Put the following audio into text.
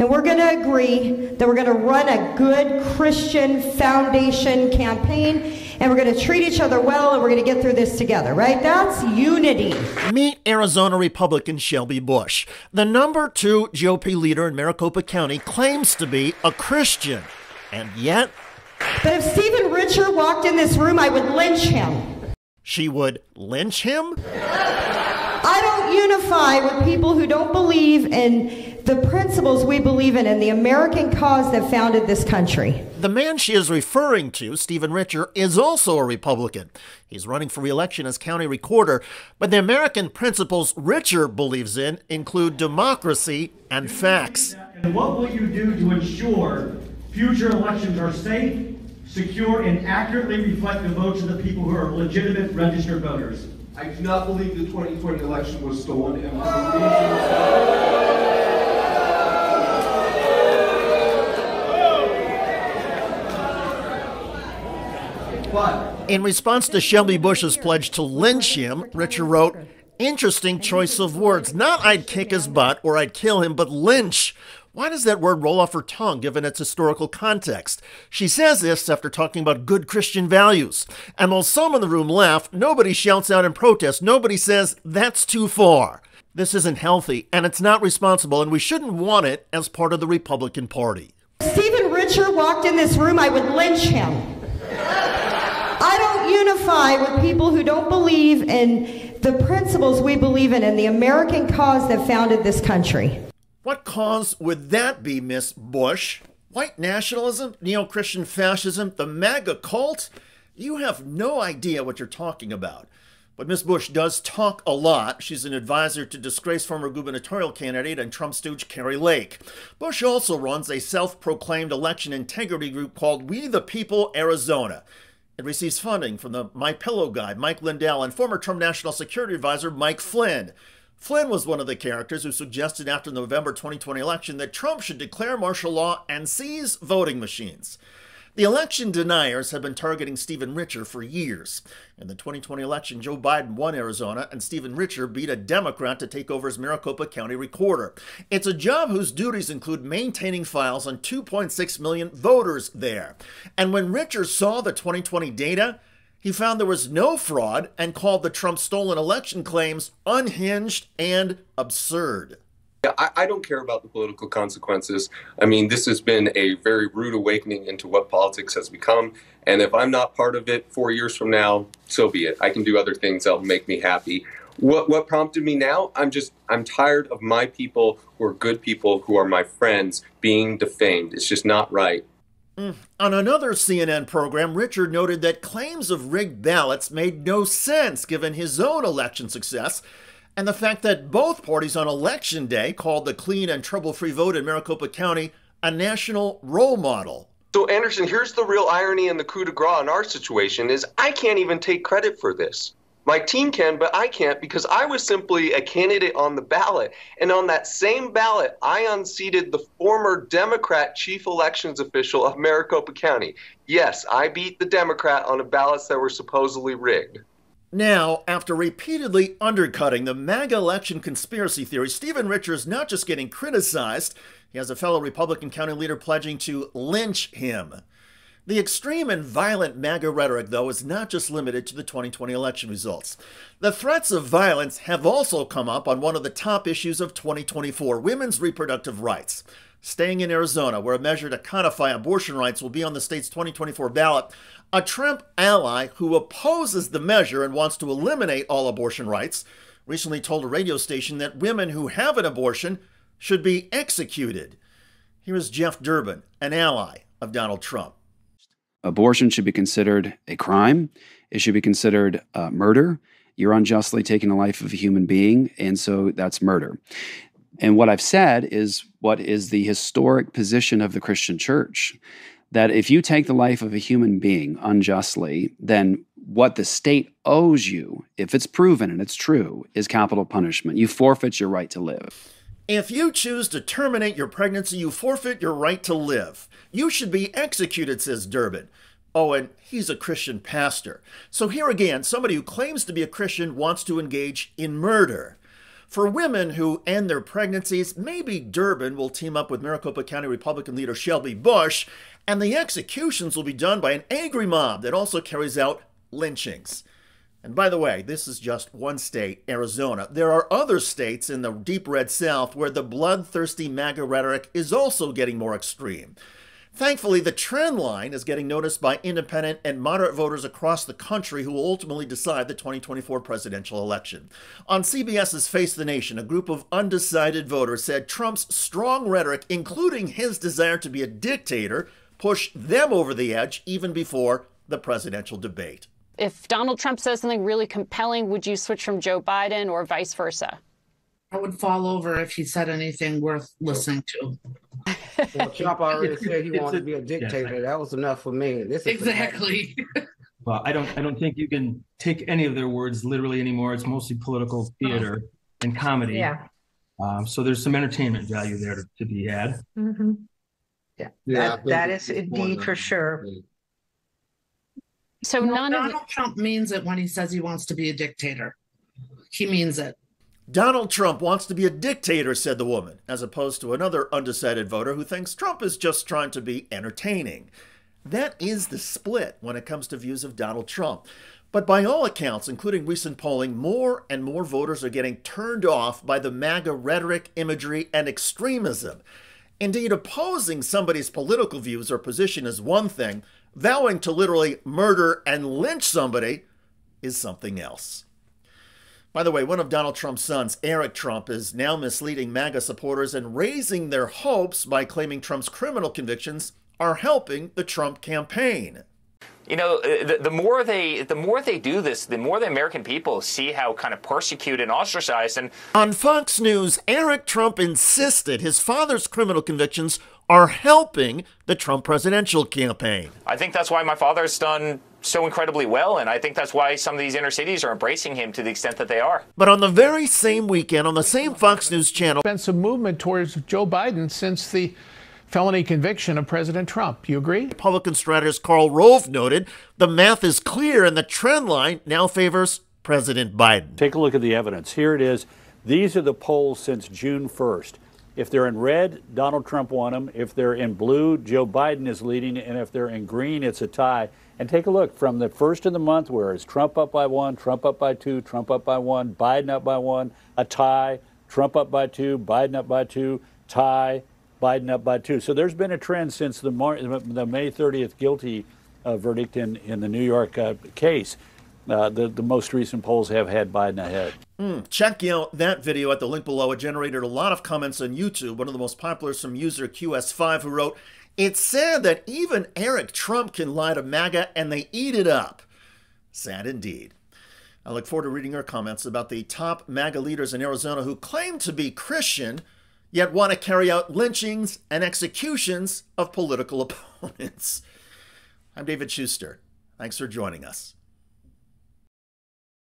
and we're going to agree that we're going to run a good Christian foundation campaign, and we're going to treat each other well, and we're going to get through this together, right? That's unity. Meet Arizona Republican Shelby Bush. The #2 GOP leader in Maricopa County claims to be a Christian, and yet... But if Stephen Richer walked in this room, I would lynch him. She would lynch him? I don't unify with people who don't believe in the principles we believe in the American cause that founded this country. The man she is referring to, Stephen Richer, is also a Republican. He's running for re-election as county recorder, but the American principles Richer believes in include democracy and facts. And what will you do to ensure future elections are safe, secure, and accurately reflect the votes of the people who are legitimate registered voters? I do not believe the 2020 election was stolen. And in response to Shelby Bush's pledge to lynch him, Richer wrote, "Interesting choice of words. Not I'd kick his butt or I'd kill him, but lynch. Why does that word roll off her tongue given its historical context?" She says this after talking about good Christian values. And while some in the room laugh, nobody shouts out in protest. Nobody says, that's too far. This isn't healthy, and it's not responsible, and we shouldn't want it as part of the Republican Party. If Stephen Richer walked in this room, I would lynch him. I don't unify with people who don't believe in the principles we believe in the American cause that founded this country. What cause would that be, Miss Bush? White nationalism? Neo-Christian fascism? The MAGA cult? You have no idea what you're talking about. But Miss Bush does talk a lot. She's an advisor to disgraced former gubernatorial candidate and Trump stooge Kari Lake. Bush also runs a self-proclaimed election integrity group called We the People Arizona. It receives funding from the My Pillow guy, Mike Lindell, and former Trump National Security Advisor Mike Flynn. Flynn was one of the characters who suggested after the November 2020 election that Trump should declare martial law and seize voting machines. The election deniers have been targeting Stephen Richer for years. In the 2020 election, Joe Biden won Arizona, and Stephen Richer beat a Democrat to take over as Maricopa County recorder. It's a job whose duties include maintaining files on 2.6 million voters there. And when Richer saw the 2020 data, he found there was no fraud and called the Trump stolen election claims unhinged and absurd. I don't care about the political consequences. I mean, this has been a very rude awakening into what politics has become. And if I'm not part of it 4 years from now, so be it. I can do other things that'll make me happy. What prompted me now? I'm tired of my people who are good people, who are my friends, being defamed. It's just not right. On another CNN program, Richard noted that claims of rigged ballots made no sense given his own election success, and the fact that both parties on Election Day called the clean and trouble-free vote in Maricopa County a national role model. So, Anderson, here's the real irony and the coup de grace in our situation is I can't even take credit for this. My team can, but I can't because I was simply a candidate on the ballot. And on that same ballot, I unseated the former Democrat chief elections official of Maricopa County. Yes, I beat the Democrat on the ballots that were supposedly rigged. Now, after repeatedly undercutting the MAGA election conspiracy theory, Stephen Richer is not just getting criticized, he has a fellow Republican county leader pledging to lynch him. The extreme and violent MAGA rhetoric, though, is not just limited to the 2020 election results. The threats of violence have also come up on one of the top issues of 2024, women's reproductive rights. Staying in Arizona, where a measure to codify abortion rights will be on the state's 2024 ballot, a Trump ally who opposes the measure and wants to eliminate all abortion rights recently told a radio station that women who have an abortion should be executed. Here is Jeff Durbin, an ally of Donald Trump. Abortion should be considered a crime. It should be considered murder. You're unjustly taking the life of a human being, and so that's murder. And what I've said is what is the historic position of the Christian church, that if you take the life of a human being unjustly, then what the state owes you, if it's proven and it's true, is capital punishment. You forfeit your right to live. If you choose to terminate your pregnancy, you forfeit your right to live. You should be executed, says Durbin. Oh, and he's a Christian pastor. So here again, somebody who claims to be a Christian wants to engage in murder. For women who end their pregnancies, maybe Durbin will team up with Maricopa County Republican leader Shelby Bush, and the executions will be done by an angry mob that also carries out lynchings. And by the way, this is just one state, Arizona. There are other states in the deep red South where the bloodthirsty MAGA rhetoric is also getting more extreme. Thankfully, the trend line is getting noticed by independent and moderate voters across the country who will ultimately decide the 2024 presidential election. On CBS's Face the Nation, a group of undecided voters said Trump's strong rhetoric, including his desire to be a dictator, pushed them over the edge even before the presidential debate. If Donald Trump says something really compelling, would you switch from Joe Biden or vice versa? I would fall over if he said anything worth listening to. Well, Trump already said he wanted to be a dictator. Yes. That was enough for me. Exactly. Well, I don't think you can take any of their words literally anymore. It's mostly political theater and comedy. Yeah. So there's some entertainment value there to be had. Mm-hmm. Yeah. That is indeed for sure. So Donald Trump means it when he says he wants to be a dictator. He means it. Donald Trump wants to be a dictator, said the woman, as opposed to another undecided voter who thinks Trump is just trying to be entertaining. That is the split when it comes to views of Donald Trump. But by all accounts, including recent polling, more and more voters are getting turned off by the MAGA rhetoric, imagery, and extremism. Indeed, opposing somebody's political views or position is one thing. Vowing to literally murder and lynch somebody is something else. By the way, one of Donald Trump's sons, Eric Trump, is now misleading MAGA supporters and raising their hopes by claiming Trump's criminal convictions are helping the Trump campaign. You know, the more they do this, the more the American people see how kind of persecuted and ostracized. And on Fox News, Eric Trump insisted his father's criminal convictions are helping the Trump presidential campaign. I think that's why my father's done so incredibly well, and I think that's why some of these inner cities are embracing him to the extent that they are. But on the very same weekend, on the same Fox News channel, been some movement towards Joe Biden since the felony conviction of President Trump. You agree? Republican strategist Karl Rove noted the math is clear and the trend line now favors President Biden. Take a look at the evidence. Here it is. These are the polls since June 1st. If they're in red, Donald Trump won them. If they're in blue, Joe Biden is leading. And if they're in green, it's a tie. And take a look from the first of the month, where it's Trump up by 1, Trump up by 2, Trump up by 1, Biden up by 1, a tie, Trump up by 2, Biden up by 2, tie, Biden up by 2. So there's been a trend since the May 30th guilty verdict in the New York case. The most recent polls have had Biden ahead. Check out that video at the link below. It generated a lot of comments on YouTube. One of the most popular is from user QS5, who wrote, "It's sad that even Eric Trump can lie to MAGA and they eat it up." Sad indeed. I look forward to reading your comments about the top MAGA leaders in Arizona who claim to be Christian, yet want to carry out lynchings and executions of political opponents. I'm David Shuster. Thanks for joining us.